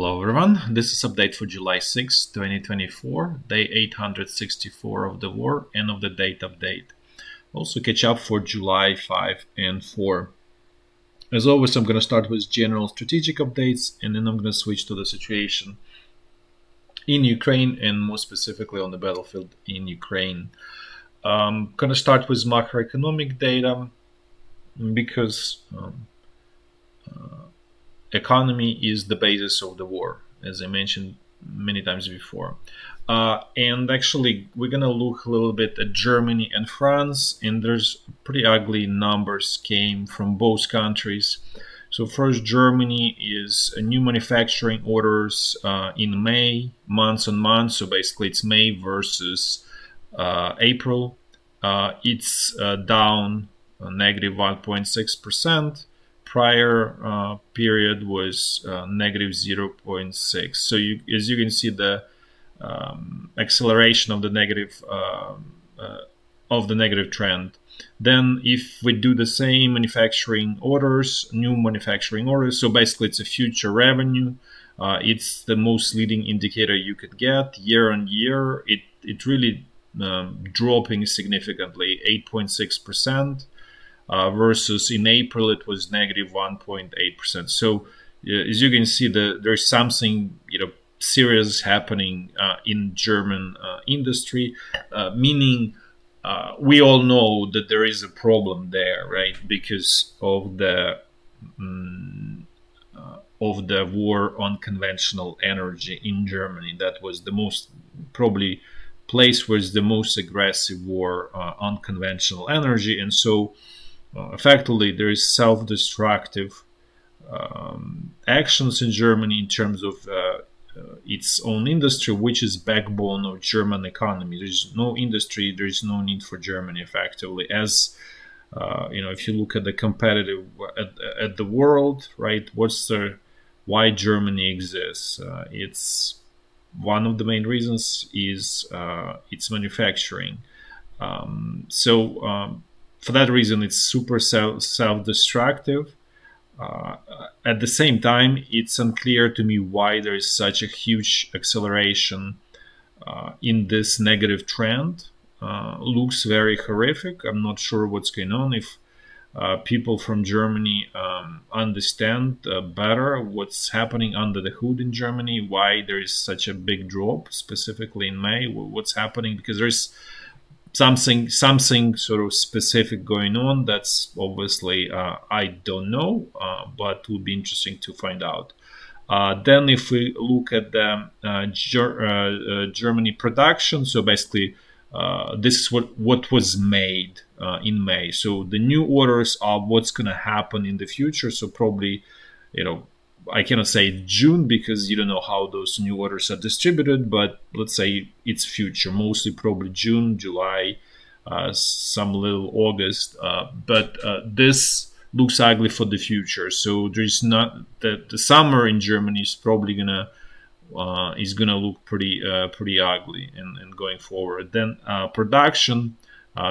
Hello everyone, this is update for July 6, 2024, day 864 of the war, end of the date update. Also catch up for July 5 and 4. As always, I'm going to start with general strategic updates and then I'm going to switch to the situation in Ukraine and more specifically on the battlefield in Ukraine. I'm going to start with macroeconomic data because economy is the basis of the war, as I mentioned many times before. And actually, we're going to look a little bit at Germany and France, and there's pretty ugly numbers came from both countries. So first, Germany is new manufacturing orders in May, month on month. So basically, it's May versus April. It's down negative 1.6%. Prior period was negative 0.6. So as you can see, the acceleration of the negative trend. Then if we do the same manufacturing orders, new manufacturing orders, so basically it's a future revenue. It's the most leading indicator you could get year on year. It really dropping significantly, 8.6%. Versus in April it was negative 1.8%. So as you can see, there's something serious happening in German industry, meaning we all know that there is a problem there, right? Because of the war on conventional energy in Germany. That was the most probably place was the most aggressive war on conventional energy, and so. Effectively, there is self-destructive actions in Germany in terms of its own industry, which is backbone of German economy. There's no industry, there's no need for Germany. Effectively, as if you look at the competitive at the world, right? Why Germany exists? It's one of the main reasons is its manufacturing. For that reason, it's super self-destructive. At the same time, it's unclear to me why there is such a huge acceleration in this negative trend. Looks very horrific. I'm not sure what's going on. If people from Germany understand better what's happening under the hood in Germany, why there is such a big drop, specifically in May, what's happening, because there's something sort of specific going on. That's obviously I don't know, but would be interesting to find out. Then if we look at the Germany production, so basically this is what was made in May. So the new orders are what's going to happen in the future. So probably, I cannot say June because you don't know how those new orders are distributed, but let's say it's future, mostly probably June, July, some little August. But this looks ugly for the future. So there's not the summer in Germany is probably gonna look pretty ugly and going forward. Then production,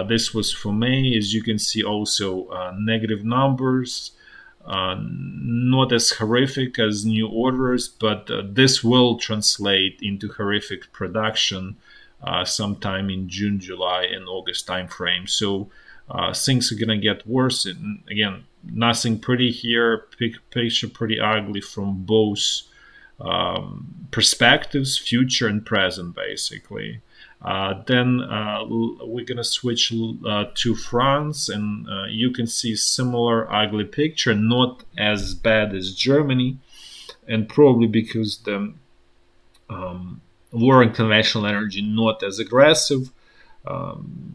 this was for May, as you can see, also negative numbers. Not as horrific as new orders, but this will translate into horrific production sometime in June, July, and August timeframe. So things are gonna get worse. And again, nothing pretty here. Picture pretty ugly from both perspectives, future and present, basically. Then we're gonna switch to France, and you can see similar ugly picture, not as bad as Germany, and probably because the war on conventional energy not as aggressive.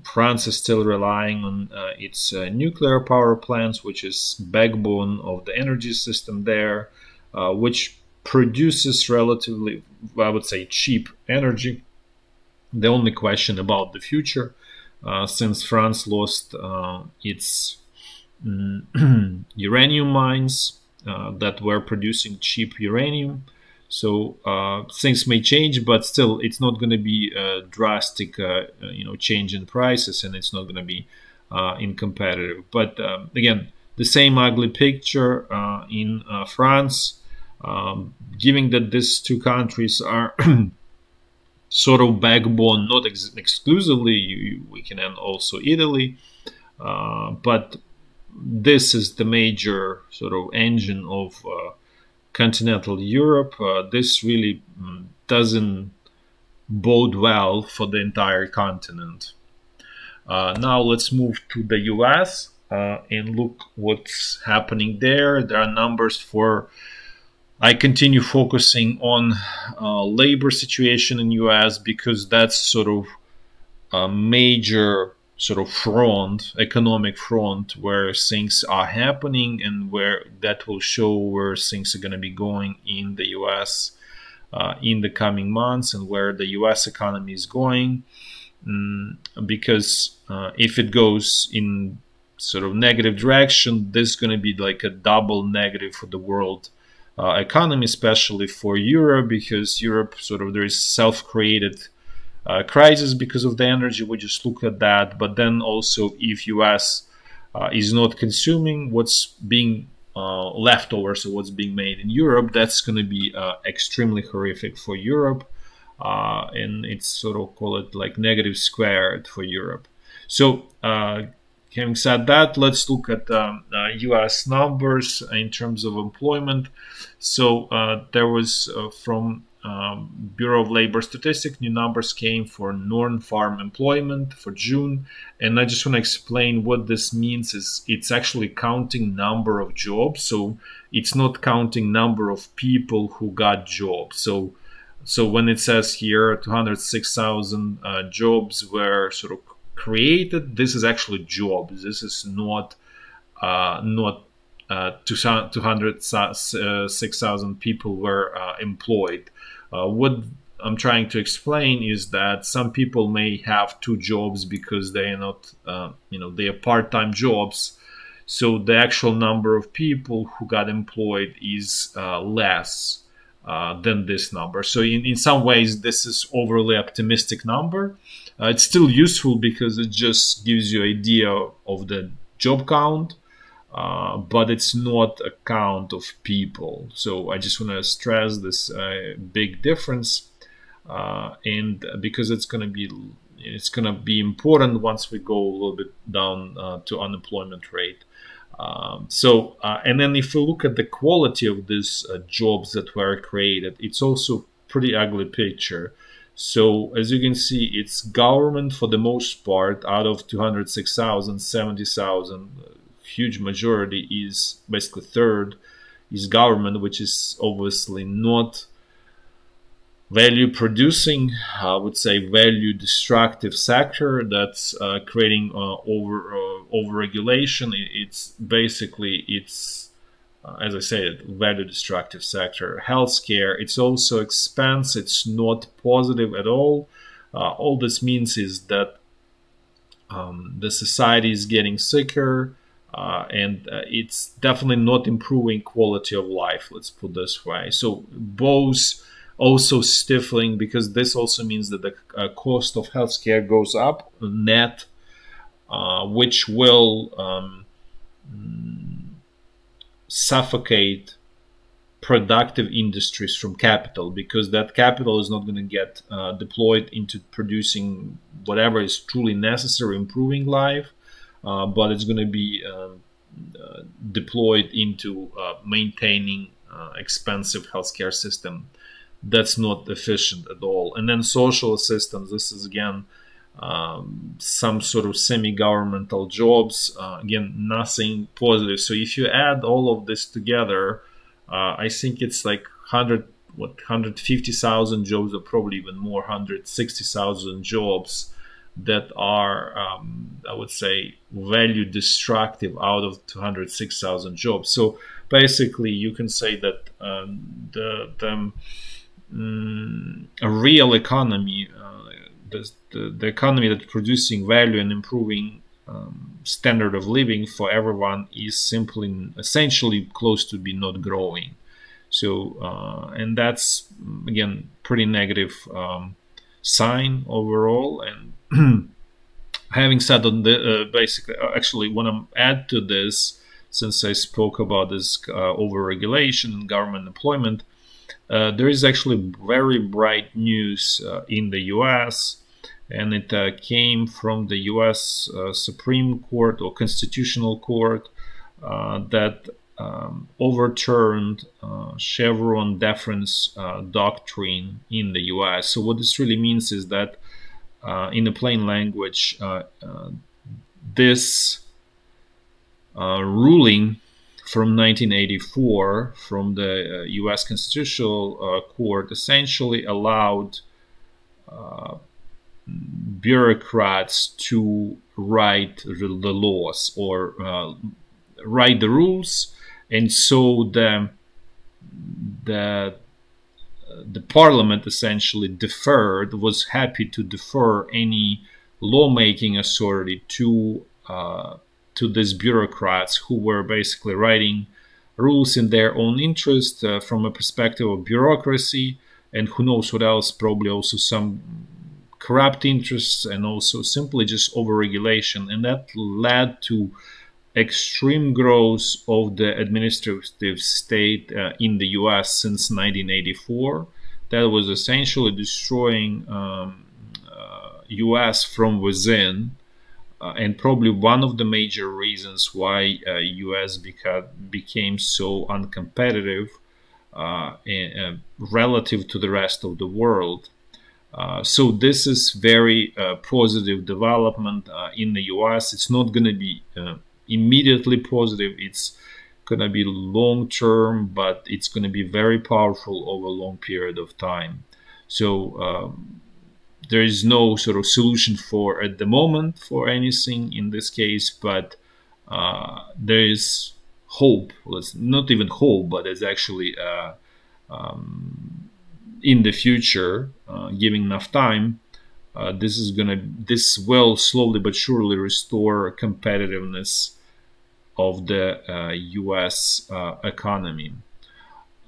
France is still relying on its nuclear power plants, which is backbone of the energy system there, which produces relatively, I would say, cheap energy. The only question about the future, since France lost its uranium mines that were producing cheap uranium, so things may change, but still, it's not going to be a drastic, change in prices, and it's not going to be incompetitive. But again, the same ugly picture in France. Given that these two countries are sort of backbone, not exclusively, we can add also Italy, but this is the major sort of engine of continental Europe. This really doesn't bode well for the entire continent. Now let's move to the US and look what's happening there. There are numbers for, I continue focusing on labor situation in US because that's sort of a major sort of front, economic front, where things are happening and where that will show where things are going to be going in the US in the coming months and where the US economy is going. Because if it goes in sort of negative direction, this is going to be like a double negative for the world economy, especially for Europe, because Europe sort of, there is self-created crisis because of the energy. We just look at that. But then also, if US is not consuming what's being leftovers, so what's being made in Europe, that's going to be extremely horrific for Europe. And it's sort of, call it like negative squared for Europe. So having said that, let's look at US numbers in terms of employment. So there was from Bureau of Labor Statistics, new numbers came for non-farm employment for June. And I just want to explain what this means. Is it's actually counting number of jobs. So it's not counting number of people who got jobs. So when it says here 206,000 jobs were sort of created, this is actually jobs. This is not 206,000 people were employed. What I'm trying to explain is that some people may have two jobs because they are not, they are part-time jobs. So the actual number of people who got employed is less than this number. So in some ways, this is overly optimistic number. It's still useful because it just gives you an idea of the job count, but it's not a count of people. So I just want to stress this big difference, and because it's going to be important once we go a little bit down to unemployment rate. And then if we look at the quality of these jobs that were created, it's also pretty ugly picture. So as you can see, it's government for the most part. Out of 206,000, 70,000, huge majority is basically third is government, which is obviously not value producing. I would say value destructive sector that's creating over regulation. It's basically, as I said, value destructive sector. Healthcare, it's also expense. It's not positive at all. All this means is that the society is getting sicker, and it's definitely not improving quality of life, let's put this way. So both also stifling, because this also means that the cost of healthcare goes up net, which will suffocate productive industries from capital, because that capital is not going to get deployed into producing whatever is truly necessary, improving life, but it's going to be deployed into maintaining expensive healthcare system that's not efficient at all. And then social assistance, this is again some sort of semi-governmental jobs, again nothing positive. So if you add all of this together, I think it's like 150,000 jobs, or probably even more, 160,000 jobs that are I would say value destructive out of 206,000 jobs. So basically you can say that a real economy, the economy that's producing value and improving standard of living for everyone, is simply essentially close to be not growing. So and that's again pretty negative sign overall. And having said on the basically, actually want to add to this, since I spoke about this overregulation and government employment, there is actually very bright news in the US, and it came from the US Supreme Court or Constitutional Court that overturned Chevron deference doctrine in the US. So what this really means is that in the plain language, this ruling from 1984 from the US Constitutional Court essentially allowed bureaucrats to write the laws or write the rules, and so the parliament essentially was happy to defer any lawmaking authority to these bureaucrats who were basically writing rules in their own interest from a perspective of bureaucracy, and who knows what else, probably also some corrupt interests and also simply just overregulation. And that led to extreme growth of the administrative state in the US since 1984. That was essentially destroying US from within, and probably one of the major reasons why US became so uncompetitive relative to the rest of the world. So this is very positive development in the US. It's not going to be immediately positive. It's going to be long term, but it's going to be very powerful over a long period of time. So there is no sort of solution for at the moment for anything in this case, but there is hope. Well, it's not even hope, but it's actually in the future, giving enough time, this will slowly but surely restore competitiveness of the US economy.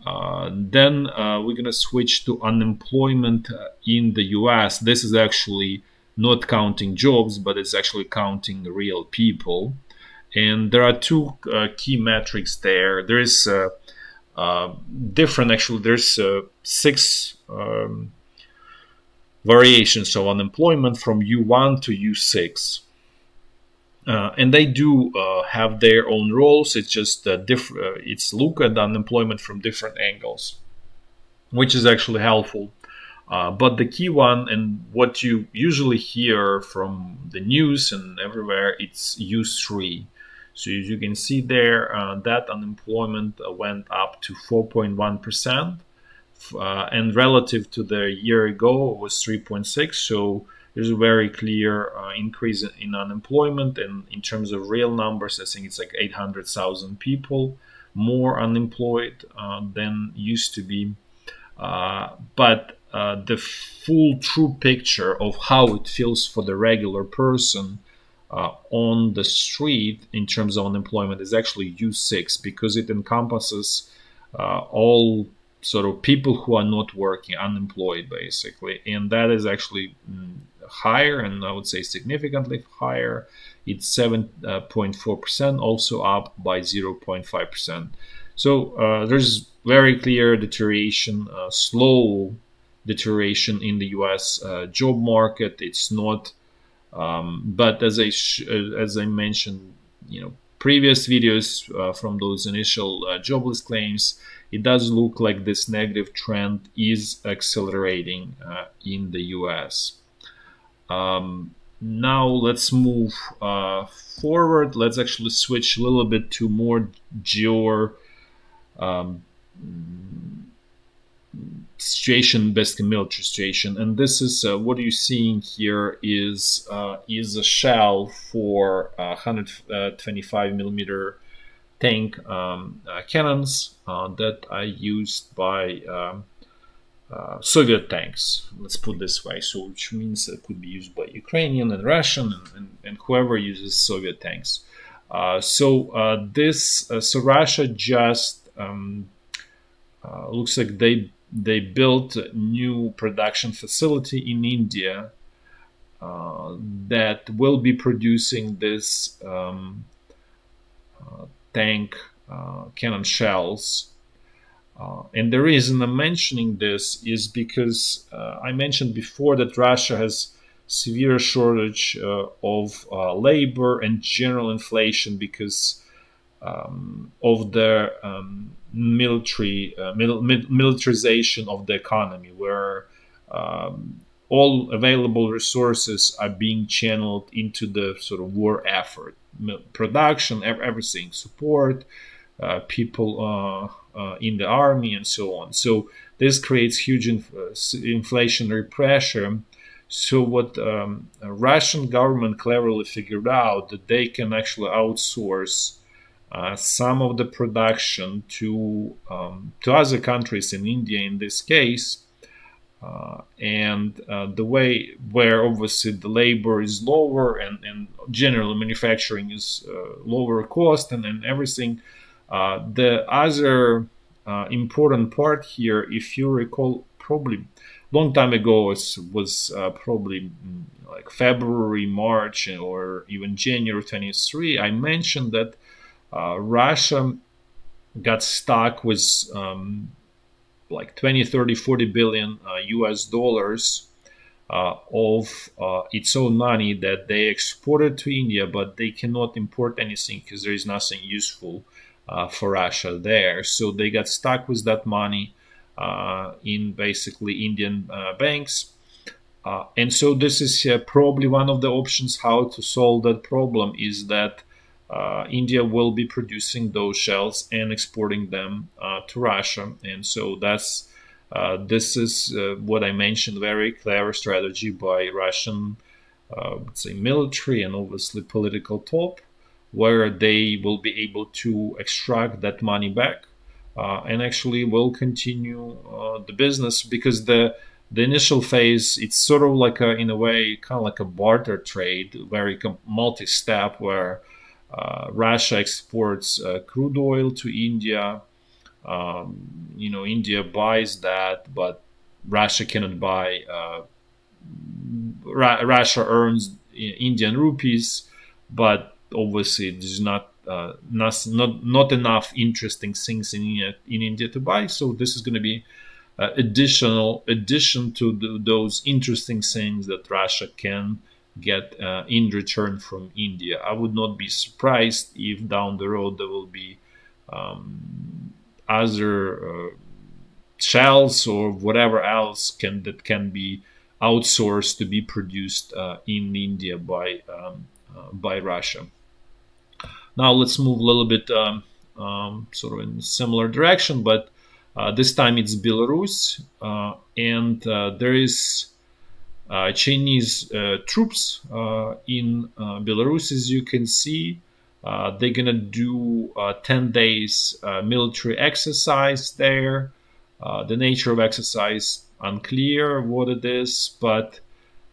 Then we're going to switch to unemployment in the US. This is actually not counting jobs, but it's actually counting real people. And there are two key metrics there. There is there's 6 variations of unemployment from U1 to U6. And they do have their own roles. It's just it's look at unemployment from different angles, which is actually helpful. But the key one, and what you usually hear from the news and everywhere, it's U3. So as you can see there, that unemployment went up to 4.1%, and relative to the year ago, it was 3.6. So there's a very clear increase in unemployment, and in terms of real numbers, I think it's like 800,000 people more unemployed than used to be. But the full true picture of how it feels for the regular person on the street in terms of unemployment is actually U6, because it encompasses all sort of people who are not working, unemployed basically, and that is actually higher, and I would say significantly higher. It's 7.4%, also up by 0.5%. So there's very clear deterioration, slow deterioration in the US job market. It's not, but as I mentioned, previous videos from those initial jobless claims, it does look like this negative trend is accelerating in the US. Now let's move forward. Let's actually switch a little bit to more situation, basically military situation, and this is what you're seeing here is a shell for 125 millimeter tank cannons that are used by Soviet tanks, let's put this way. So which means it could be used by Ukrainian and Russian and whoever uses Soviet tanks. So Russia just looks like they built a new production facility in India that will be producing this tank cannon shells. And the reason I'm mentioning this is because I mentioned before that Russia has severe shortage of labor and general inflation because of the militarization of the economy, where all available resources are being channeled into the sort of war effort, production, everything, support, people in the army, and so on. So this creates huge inflationary pressure. So what Russian government cleverly figured out that they can actually outsource some of the production to other countries, in India in this case, and the way where obviously the labor is lower and generally manufacturing is lower cost and everything. The other important part here, if you recall, probably long time ago, was probably like February, March, or even January 23, I mentioned that Russia got stuck with like 20, 30, 40 billion US dollars of its own money that they exported to India, but they cannot import anything because there is nothing useful for Russia there. So they got stuck with that money in basically Indian banks. And so this is probably one of the options how to solve that problem, is that India will be producing those shells and exporting them to Russia. And so that's this is what I mentioned, very clever strategy by Russian, let's say, military and obviously political top, where they will be able to extract that money back and actually will continue the business, because the initial phase, it's sort of like in a way kind of like a barter trade, very multi-step, where Russia exports crude oil to India. India buys that, but Russia cannot buy. Russia earns Indian rupees, but obviously there's not enough interesting things in India to buy. So this is going to be addition to those interesting things that Russia can get in return from India. I would not be surprised if down the road there will be other shells or whatever else that can be outsourced to be produced in India by Russia. Now let's move a little bit sort of in a similar direction, but this time it's Belarus, and there is Chinese troops in Belarus, as you can see. They're gonna do 10 days military exercise there. The nature of exercise unclear what it is, but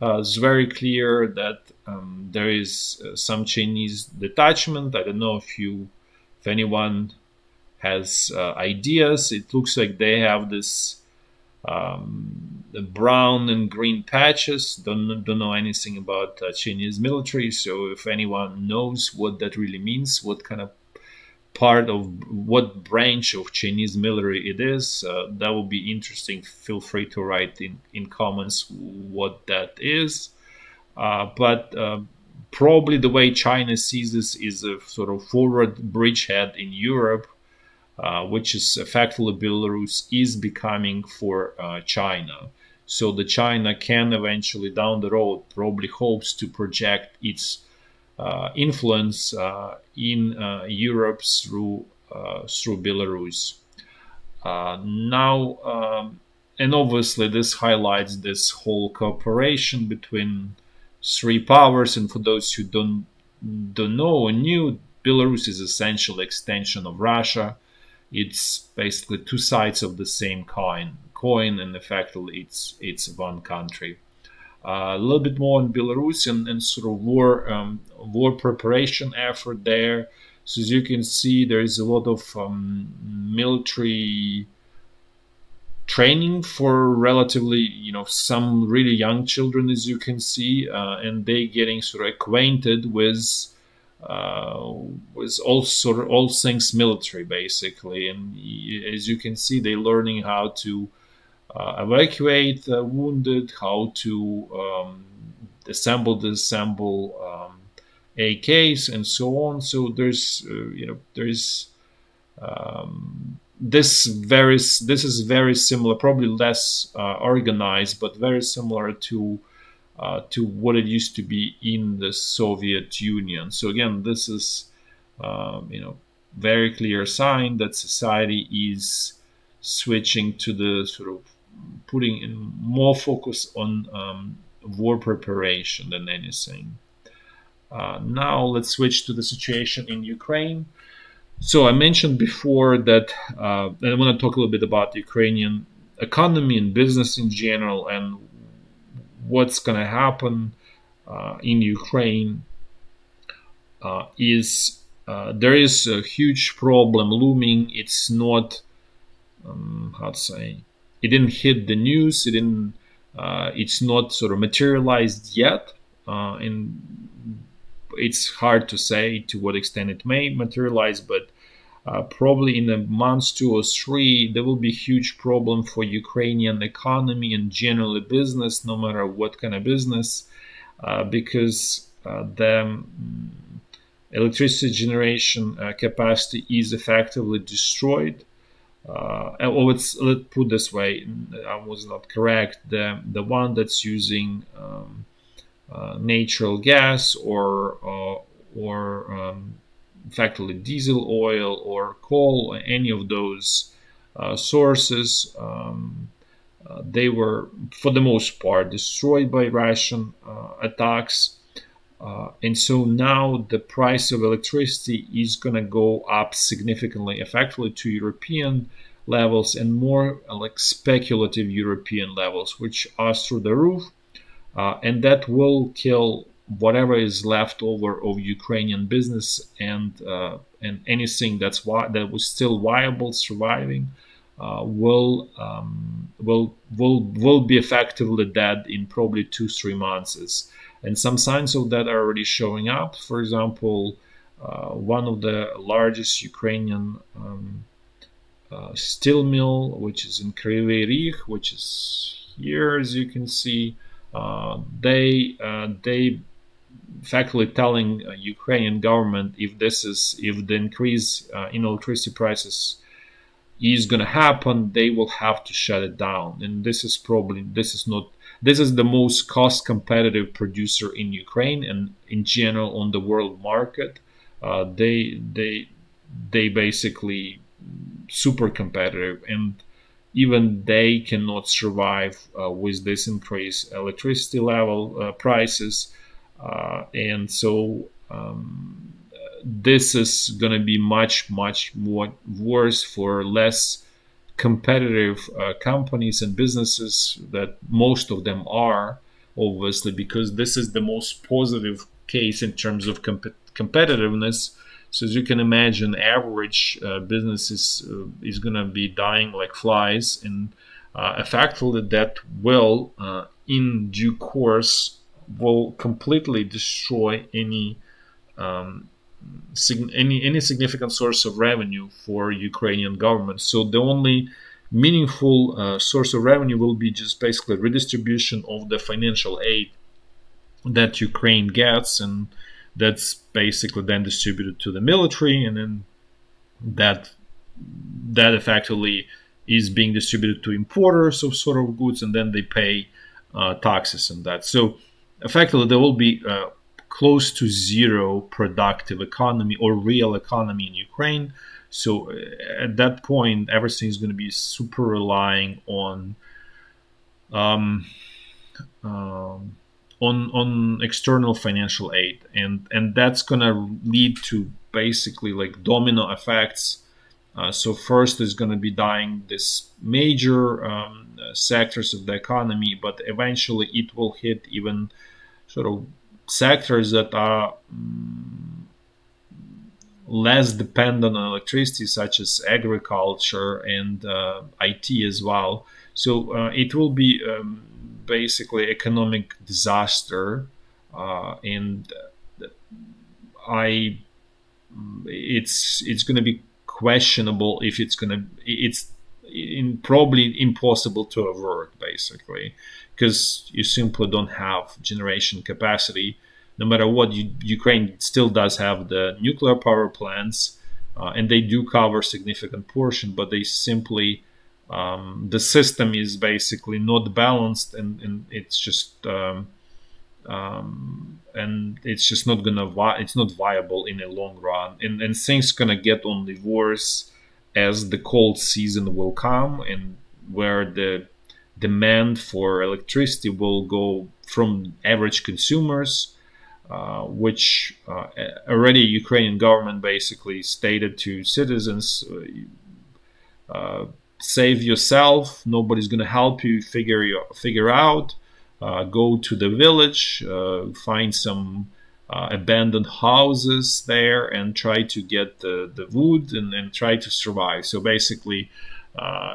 it's very clear that there is some Chinese detachment. I don't know if anyone has ideas. It looks like they have this the brown and green patches. Don't know anything about Chinese military, so if anyone knows what that really means, what kind of part of what branch of Chinese military it is, that would be interesting. Feel free to write in comments what that is. But probably the way China sees this is a sort of forward bridgehead in Europe, which is effectively Belarus is becoming for China. So the China can eventually down the road probably hopes to project its influence in Europe through Belarus. Now, and obviously this highlights this whole cooperation between three powers. And for those who don't know or knew, Belarus is essentially extension of Russia. It's basically two sides of the same coin, and effectively it's one country. A little bit more on Belarus and sort of war preparation effort there. So as you can see, there is a lot of military training for relatively, some really young children, as you can see, and they getting sort of acquainted with was all things military basically, and as you can see, they're learning how to evacuate wounded, how to disassemble AKs, and so on. So there's this is very similar, probably less organized, but very similar to what it used to be in the Soviet Union. So again, this is very clear sign that society is switching to the sort of putting in more focus on war preparation than anything. Now let's switch to the situation in Ukraine. So I mentioned before that I want to talk a little bit about the Ukrainian economy and business in general, and what's going to happen in Ukraine is there is a huge problem looming. It's not how to say, it didn't hit the news. It didn't. It's not sort of materialized yet, and it's hard to say to what extent it may materialize. But probably in a month, 2 or 3, there will be a huge problem for Ukrainian economy and generally business, no matter what kind of business, because the electricity generation capacity is effectively destroyed. Let's put this way, I was not correct. The one that's using natural gas or effectively diesel oil or coal, any of those sources, they were for the most part destroyed by Russian attacks. And so now the price of electricity is going to go up significantly, effectively to European levels, and more like speculative European levels, which are through the roof. And that will kill whatever is left over of Ukrainian business, and anything that was still viable, surviving, will be effectively dead in probably 2-3 months. And some signs of that are already showing up. For example, one of the largest Ukrainian steel mill, which is in Kryvyi Rih, which is here, as you can see, they effectively telling Ukrainian government, if the increase in electricity prices is going to happen, they will have to shut it down. And this is the most cost competitive producer in Ukraine and in general on the world market. They basically super competitive, and even they cannot survive with this increased electricity level prices. And so this is going to be much more worse for less competitive companies and businesses, that most of them are, obviously, because this is the most positive case in terms of competitiveness. So as you can imagine, average businesses is going to be dying like flies, and effectively that will in due course will completely destroy any significant source of revenue for Ukrainian government. So the only meaningful source of revenue will be just basically redistribution of the financial aid that Ukraine gets, and that's basically then distributed to the military, and then that effectively is being distributed to importers of sort of goods, and then they pay taxes on that. So effectively there will be close to zero productive economy or real economy in Ukraine. So at that point, everything is going to be super relying on external financial aid, and that's going to lead to basically like domino effects. So first is going to be dying this major sectors of the economy, but eventually it will hit even sort of sectors that are less dependent on electricity, such as agriculture and IT as well. So it will be basically economic disaster, and I it's going to be questionable if it's probably impossible to avert, basically, because you simply don't have generation capacity. No matter what, Ukraine still does have the nuclear power plants, and they do cover significant portion, but they simply the system is basically not balanced, and it's just and it's just not it's not viable in the long run, and things gonna get only worse as the cold season will come, and where the demand for electricity will go from average consumers, which already Ukrainian government basically stated to citizens, save yourself, nobody's gonna help you figure out. Go to the village, find some abandoned houses there, and try to get the wood, and try to survive. So basically,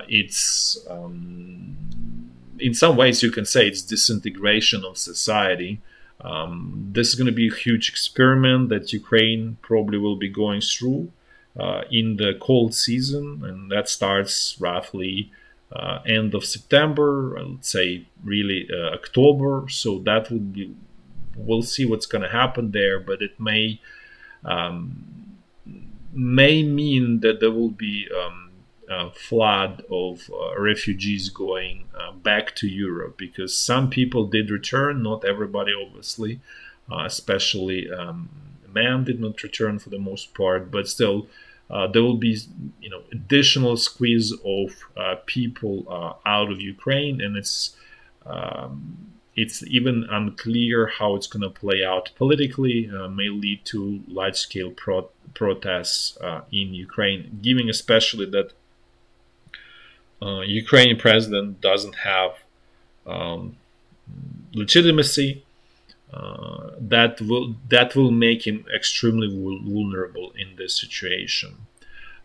it's in some ways you can say it's disintegration of society. This is going to be a huge experiment that Ukraine probably will be going through in the cold season, and that starts roughly end of September, let's say really October. So that would be, we'll see what's going to happen there, but it may mean that there will be a flood of refugees going back to Europe, because some people did return, not everybody obviously, especially men did not return for the most part, but still there will be, additional squeeze of people out of Ukraine, and it's even unclear how it's going to play out politically. May lead to large-scale protests in Ukraine, given especially that Ukrainian president doesn't have legitimacy. That will make him extremely vulnerable in this situation.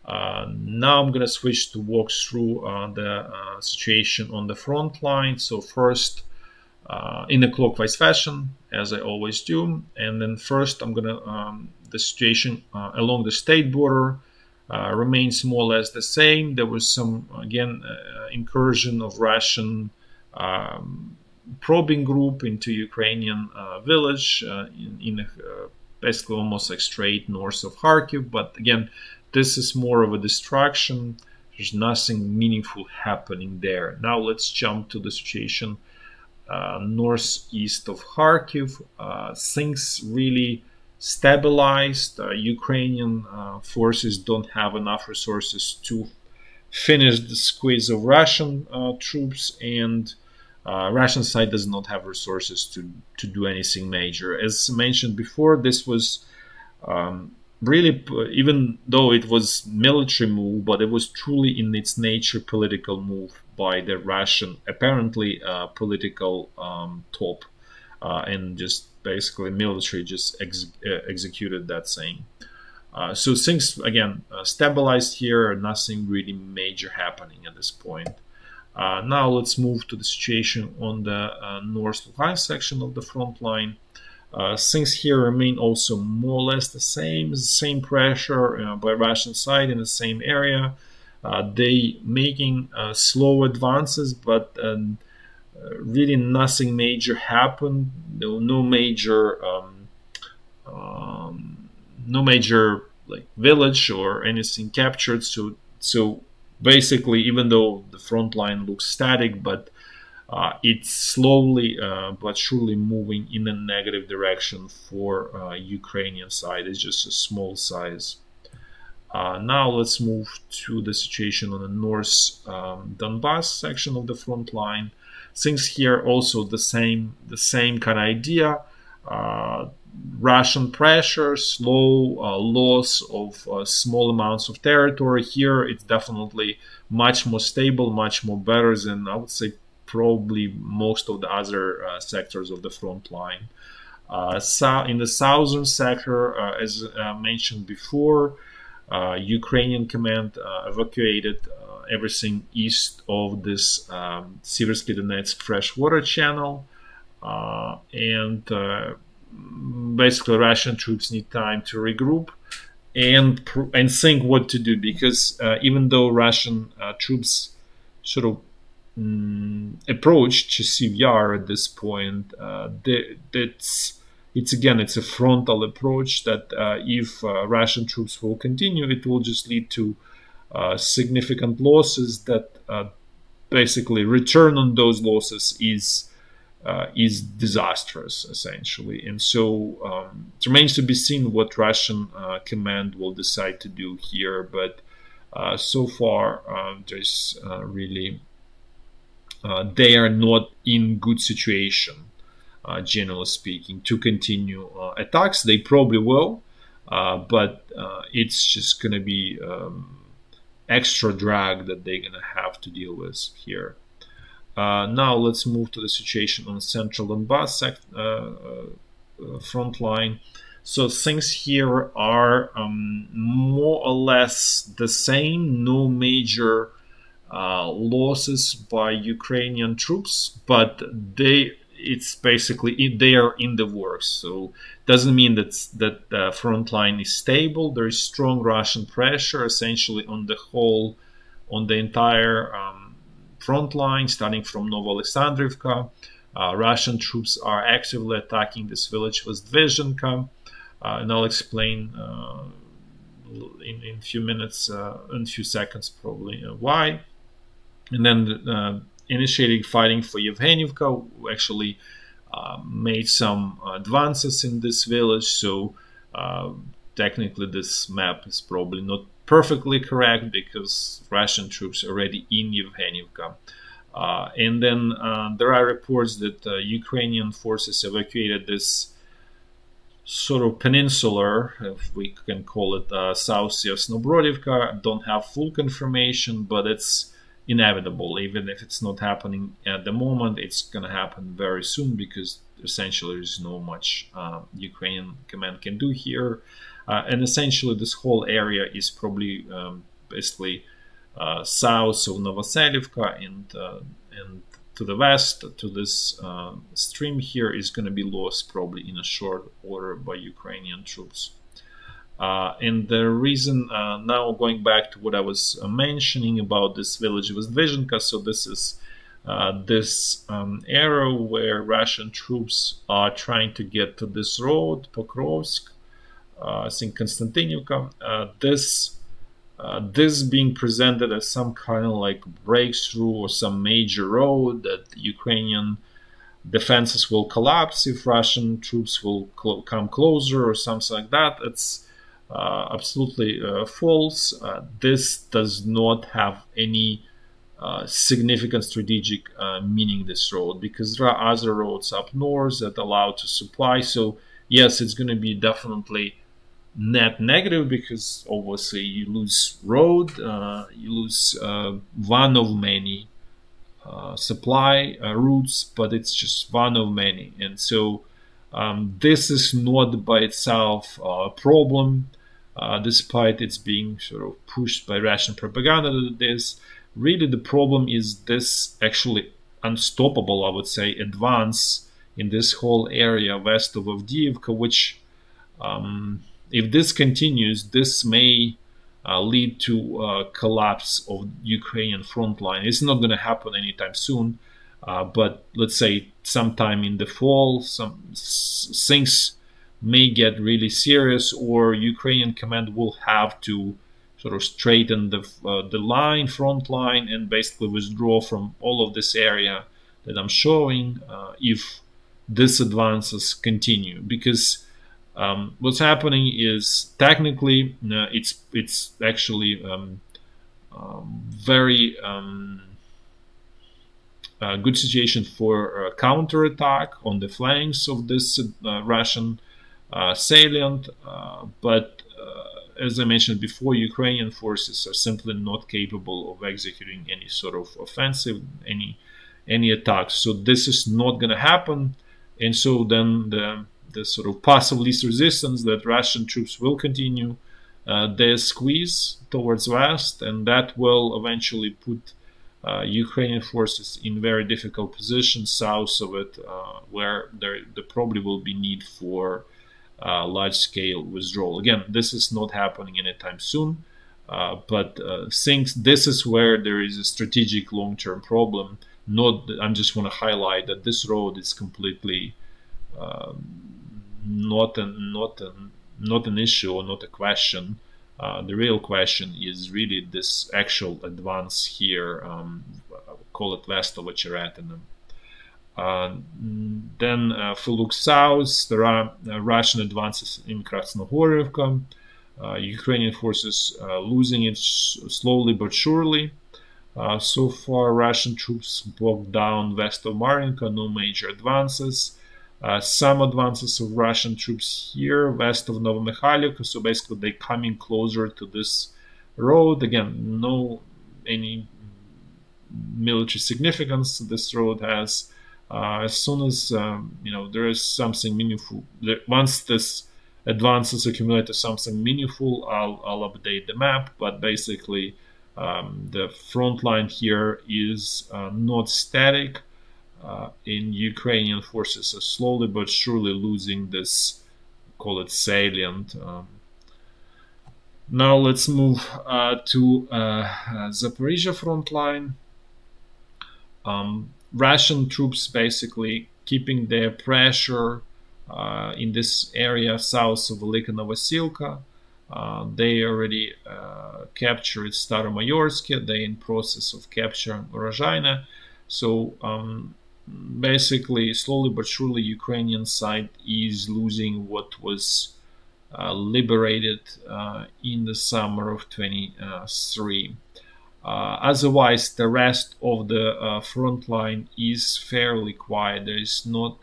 Now I'm going to switch to walk through the situation on the front line. So first, in a clockwise fashion, as I always do, and then first I'm going to the situation along the state border remains more or less the same. There was some, again, incursion of Russian probing group into Ukrainian village in basically almost like straight north of Kharkiv. But again, this is more of a distraction. There's nothing meaningful happening there. Now let's jump to the situation northeast of Kharkiv. Things really stabilized. Ukrainian forces don't have enough resources to finish the squeeze of Russian troops, and Russian side does not have resources to do anything major. As mentioned before, this was really, even though it was military move, but it was truly in its nature political move by the Russian, apparently political top, and just basically military just executed that same. So things, again, stabilized here, nothing really major happening at this point. Now let's move to the situation on the North Lugansk section of the front line. Things here remain also more or less the same pressure by Russian side in the same area. They making slow advances, but really nothing major happened. No major like village or anything captured. So basically, even though the front line looks static, but it's slowly but surely moving in a negative direction for Ukrainian side. It's just a small size. Now let's move to the situation on the north Donbass section of the front line. Things here also the same kind of idea. Russian pressure, slow loss of small amounts of territory. Here it's definitely much more stable, much more better than, I would say, probably most of the other sectors of the front line. In the southern sector, as mentioned before, Ukrainian command evacuated everything east of this Siversky Donetsk freshwater channel, and basically Russian troops need time to regroup and think what to do, because even though Russian troops sort of approach Chasiv Yar at this point, it's a frontal approach that if Russian troops will continue, it will just lead to significant losses that basically return on those losses is disastrous, essentially. And so it remains to be seen what Russian command will decide to do here. But so far, there's really they are not in good situation, generally speaking, to continue attacks. They probably will, but it's just going to be extra drag that they're going to have to deal with here. Now let's move to the situation on central Donbass front line. So things here are more or less the same. No major losses by Ukrainian troops, but it's basically they are in the works. So doesn't mean that the front line is stable. There is strong Russian pressure essentially on the entire front line, starting from Novoalexandrivka. Russian troops are actively attacking this village with Dvezhenka, and I'll explain in a few minutes, in a few seconds probably, why. And then initiating fighting for Yevhenivka, who actually made some advances in this village. So technically this map is probably not perfectly correct because Russian troops are already in Yevhenivka. And then there are reports that Ukrainian forces evacuated this sort of peninsular, if we can call it, South Snobrodivka. Don't have full confirmation, but it's inevitable. Even if it's not happening at the moment, it's going to happen very soon, because essentially there's no much Ukrainian command can do here. And essentially this whole area is probably basically south of Novoselivka, and to the west, to this stream here, is going to be lost probably in a short order by Ukrainian troops. And the reason, now going back to what I was mentioning about this village with Dvezhenka, so this is this area where Russian troops are trying to get to this road, Pokrovsk, I think Konstantinivka. This being presented as some kind of like breakthrough or some major road that Ukrainian defenses will collapse if Russian troops will come closer or something like that. It's absolutely false. This does not have any significant strategic meaning, this road, because there are other roads up north that allow to supply. So yes, it's going to be definitely net negative, because obviously you lose road, you lose one of many supply routes, but it's just one of many. And so this is not by itself a problem, despite it's being sort of pushed by Russian propaganda that it is. Really the problem is this actually unstoppable, I would say, advance in this whole area west of Avdiivka, which if this continues, this may lead to collapse of Ukrainian front line. It's not going to happen anytime soon, but let's say sometime in the fall, some things may get really serious, or Ukrainian command will have to sort of straighten the line, front line, and basically withdraw from all of this area that I'm showing if these advances continue. Because what's happening is technically it's actually very good situation for counterattack on the flanks of this Russian salient, but as I mentioned before, Ukrainian forces are simply not capable of executing any sort of offensive, any attacks. So this is not going to happen, and so then the sort of path of least resistance that Russian troops will continue their squeeze towards west, and that will eventually put Ukrainian forces in very difficult position south of it, where there probably will be need for large-scale withdrawal. Again, this is not happening anytime soon, but things. This is where there is a strategic long-term problem. I just want to highlight that this road is completely not an issue or not a question. The real question is really this actual advance here, call it west of Ocheretino. Then if we look south, there are Russian advances in Krasnohorivka. Ukrainian forces losing it slowly but surely. So far, Russian troops blocked down west of Marinka, no major advances. Some advances of Russian troops here west of Novomikhailivka, so basically they're coming closer to this road. Again, no any military significance this road has. As soon as there is something meaningful, once this advances accumulate to something meaningful, I'll update the map. But basically, the front line here is not static. In Ukrainian forces are slowly but surely losing this, call it salient. Now let's move to Zaporizhya front line. Russian troops basically keeping their pressure in this area south of Velika Novosilka. They already captured Staromayorsky. They're in process of capturing Urozhaina. So basically, slowly but surely, Ukrainian side is losing what was liberated in the summer of 23. Otherwise, the rest of the front line is fairly quiet. There is no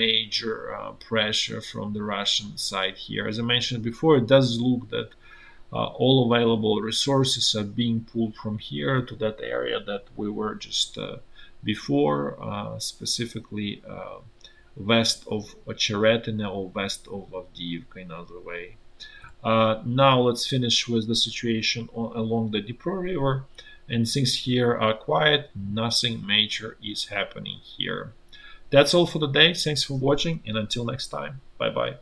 major pressure from the Russian side here. As I mentioned before, it does look that all available resources are being pulled from here to that area that we were just before, specifically west of Ocheretino or west of Avdiivka, in other way. Now let's finish with the situation along the Dnipro River, and things here are quiet. Nothing major is happening here. That's all for today. Thanks for watching, and until next time, bye bye.